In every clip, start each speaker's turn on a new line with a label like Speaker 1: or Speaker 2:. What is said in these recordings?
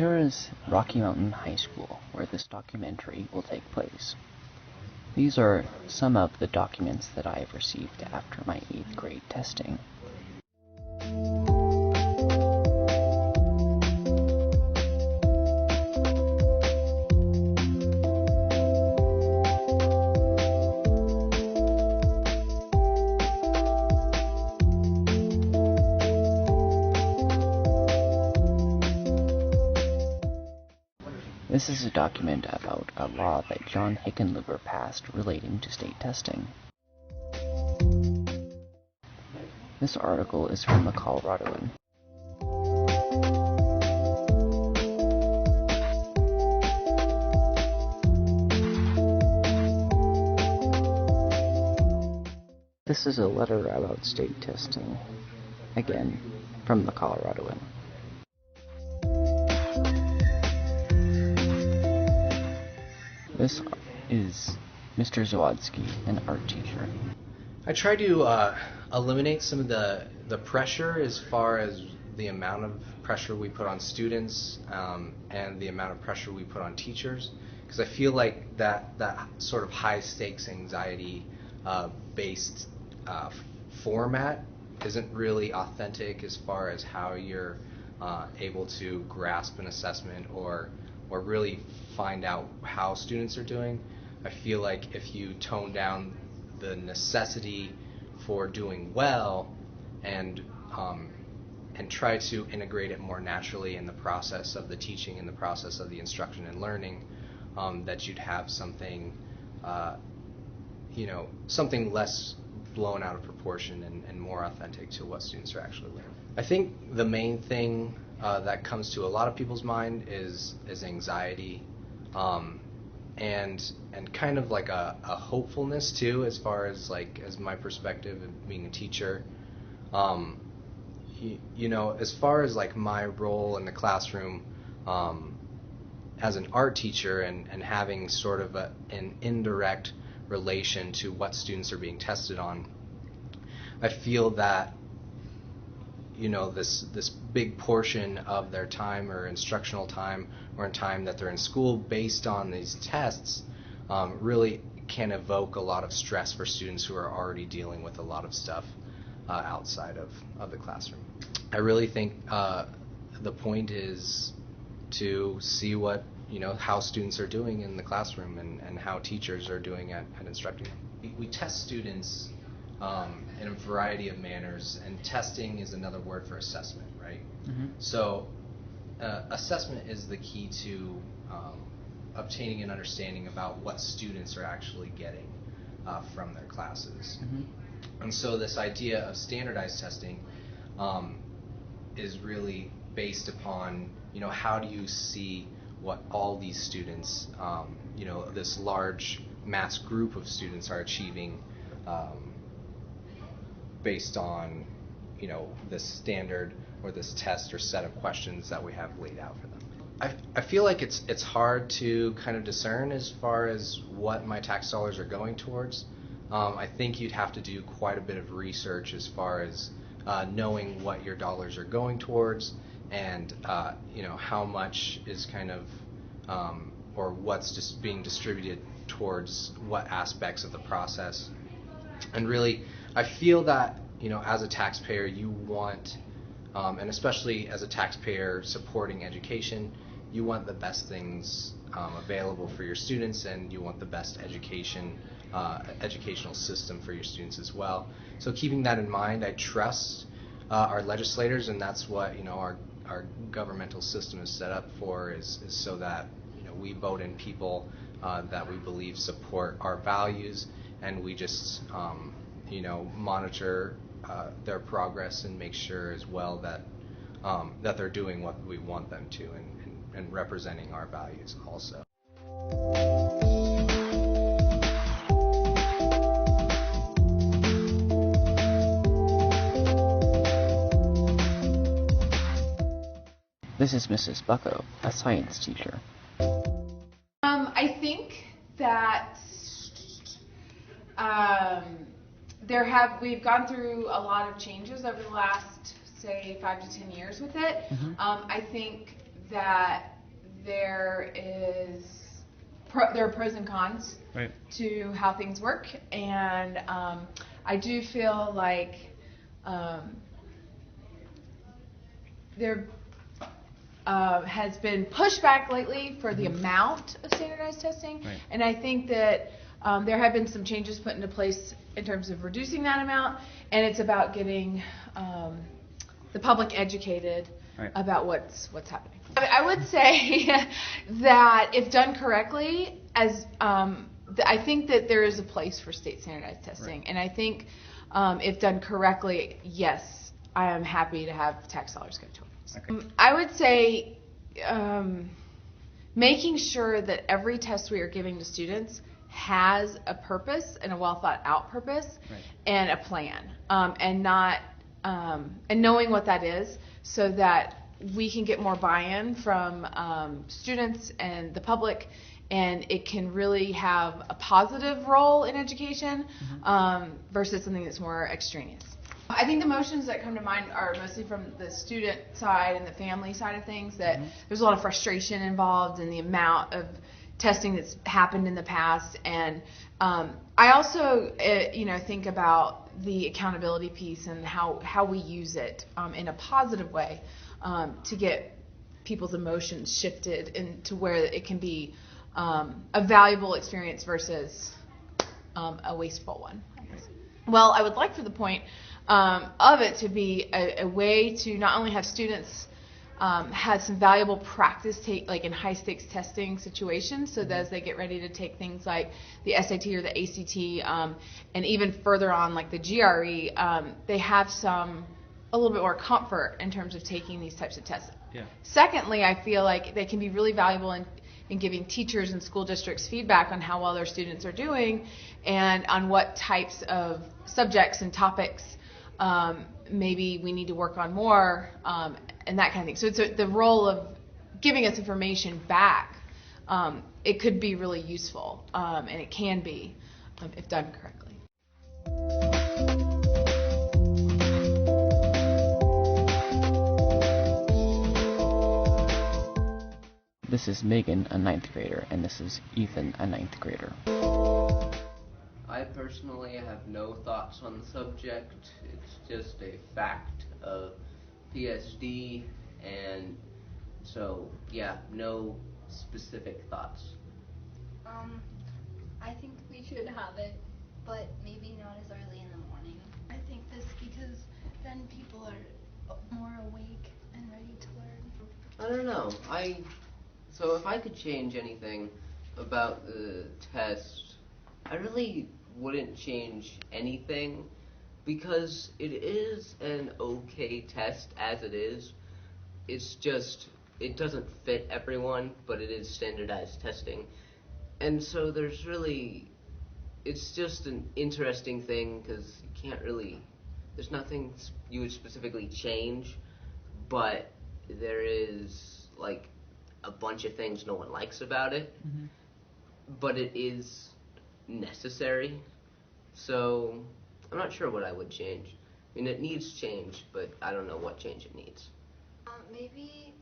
Speaker 1: Here is Rocky Mountain High School, where this documentary will take place. These are some of the documents that I have received after my 8th grade testing. This is a document about a law that John Hickenlooper passed relating to state testing. This article is from the Coloradoan. This is a letter about state testing, again, from the Coloradoan. This is Mr. Zawodzki, an art teacher.
Speaker 2: I try to eliminate some of the pressure as far as the amount of pressure we put on students and the amount of pressure we put on teachers, because I feel like that sort of high stakes anxiety based format isn't really authentic as far as how you're able to grasp an assessment or really find out how students are doing. I feel like if you tone down the necessity for doing well and try to integrate it more naturally in the process of the teaching and the process of the instruction and learning, that you'd have something, something less blown out of proportion and more authentic to what students are actually learning. I think the main thing that comes to a lot of people's mind is anxiety, and kind of like a hopefulness too, as far as as my perspective of being a teacher. As far as my role in the classroom as an art teacher and having sort of an indirect relation to what students are being tested on, I feel that this big portion of their time or instructional time or in time that they're in school based on these tests really can evoke a lot of stress for students who are already dealing with a lot of stuff outside of the classroom. I really think the point is to see what how students are doing in the classroom and how teachers are doing at instructing them. We test students in a variety of manners, and testing is another word for assessment, right? Mm-hmm. So assessment is the key to obtaining an understanding about what students are actually getting from their classes. Mm-hmm. And so this idea of standardized testing is really based upon how do you see what all these students, this large mass group of students are achieving based on this standard or this test or set of questions that we have laid out for them. I feel like it's hard to kind of discern as far as what my tax dollars are going towards. I think you'd have to do quite a bit of research as far as knowing what your dollars are going towards and how much is kind of or what's just being distributed towards what aspects of the process. And really, I feel that as a taxpayer, you want, and especially as a taxpayer supporting education, you want the best things available for your students, and you want the best educational system for your students as well. So keeping that in mind, I trust our legislators, and that's what our governmental system is set up for, is so that we vote in people that we believe support our values, and we just monitor their progress and make sure as well that that they're doing what we want them to and representing our values also.
Speaker 1: This is Mrs. Bucko, a science teacher.
Speaker 3: I think that we've gone through a lot of changes over the last, say, 5 to 10 years with it. Mm-hmm. I think that there are pros and cons to how things work, and I do feel like there has been pushback lately for the amount of standardized testing, and I think that there have been some changes put into place in terms of reducing that amount, and it's about getting the public educated about what's happening. I would say that if done correctly, I think that there is a place for state standardized testing, and I think if done correctly, yes, I am happy to have tax dollars go to it. I would say making sure that every test we are giving to students has a purpose and a well thought out purpose and a plan, and knowing what that is, so that we can get more buy-in from students and the public, and it can really have a positive role in education versus something that's more extraneous. I think the emotions that come to mind are mostly from the student side and the family side of things, that there's a lot of frustration involved in the amount of testing that's happened in the past, and I also think about the accountability piece and how we use it in a positive way to get people's emotions shifted into where it can be a valuable experience versus a wasteful one. Well, I would like for the point of it to be a way to not only have students have some valuable practice like in high stakes testing situations, so that as they get ready to take things like the SAT or the ACT, and even further on like the GRE, they have a little bit more comfort in terms of taking these types of tests. Secondly, I feel like they can be really valuable in giving teachers and school districts feedback on how well their students are doing, and on what types of subjects and topics maybe we need to work on more, and that kind of thing. So it's the role of giving us information back. It could be really useful, and it can be if done correctly.
Speaker 1: This is Megan, a 9th grader, and this is Ethan, a 9th grader.
Speaker 4: I personally have no thoughts on the subject. It's just a fact of PSD, and so, yeah, no specific thoughts.
Speaker 5: I think we should have it, but maybe not as early in the morning. I think this because then people are more awake and ready to learn.
Speaker 4: I don't know. So if I could change anything about the test, I really wouldn't change anything, because it is an okay test as it is. It's just, it doesn't fit everyone, but it is standardized testing. And so it's just an interesting thing, because you can't really, there's nothing you would specifically change, but there is like a bunch of things no one likes about it, but it is necessary. So I'm not sure what I would change. I mean, it needs change, but I don't know what change it needs.
Speaker 5: Maybe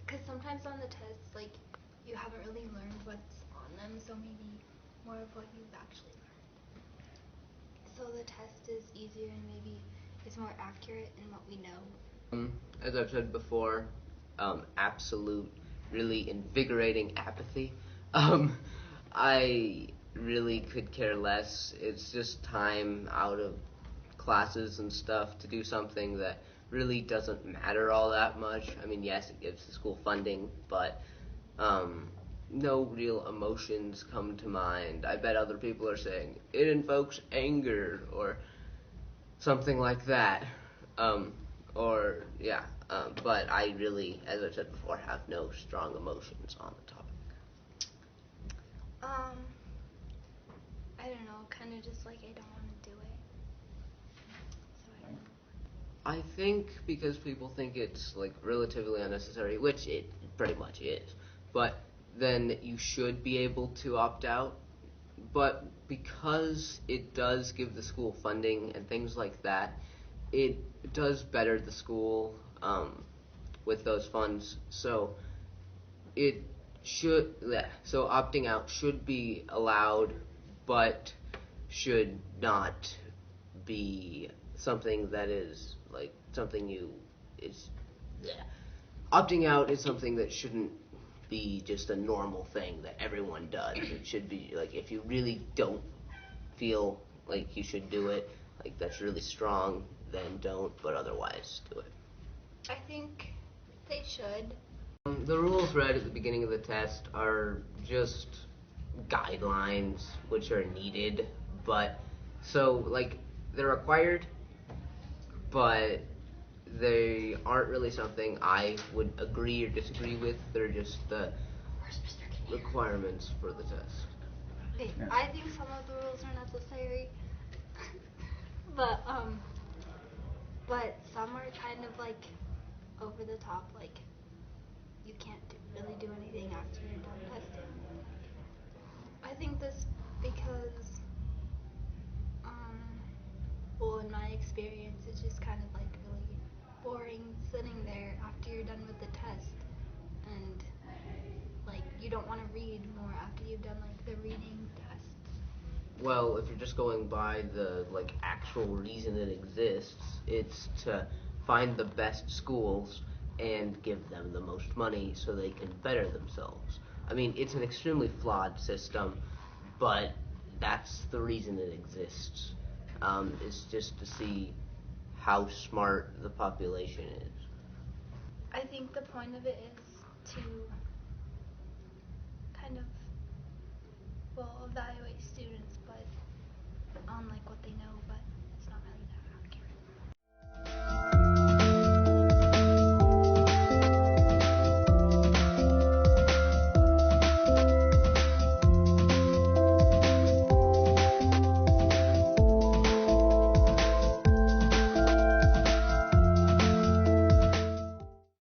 Speaker 5: because sometimes on the tests, you haven't really learned what's on them, so maybe more of what you've actually learned. So the test is easier and maybe it's more accurate in what we know.
Speaker 4: As I've said before, absolute, really invigorating apathy. I really could care less. It's just time out of classes and stuff to do something that really doesn't matter all that much. I mean, yes, it gives the school funding, but no real emotions come to mind. I bet other people are saying it invokes anger or something like that. But I really, as I said before, have no strong emotions on the topic.
Speaker 5: I don't know, kind of just I don't want to do it. So I don't know.
Speaker 4: I think because people think it's relatively unnecessary, which it pretty much is, but then you should be able to opt out. But because it does give the school funding and things like that, it does better the school with those funds. So opting out should be allowed, but should not be something that is like something you is. Opting out is something that shouldn't be just a normal thing that everyone does. It should be like if you really don't feel like you should do it, like that's really strong, then don't, but otherwise do it.
Speaker 5: I think they should.
Speaker 4: The rules read at the beginning of the test are just guidelines which are needed, but so like they're required, but they aren't really something I would agree or disagree with. They're just the requirements for the test.
Speaker 5: I think some of the rules are necessary, but some are kind of like over the top. Like you can't really do anything after you're done testing. I think this because well, in my experience, it's just kind of like really boring sitting there after you're done with the test, and like you don't want to read more after you've done like the reading tests.
Speaker 4: Well, if you're just going by the like actual reason it exists, it's to find the best schools and give them the most money so they can better themselves. I mean, it's an extremely flawed system, but that's the reason it exists. Is just to see how smart the population is.
Speaker 5: I think the point of it is to kind of, well, evaluate students, but on like what they know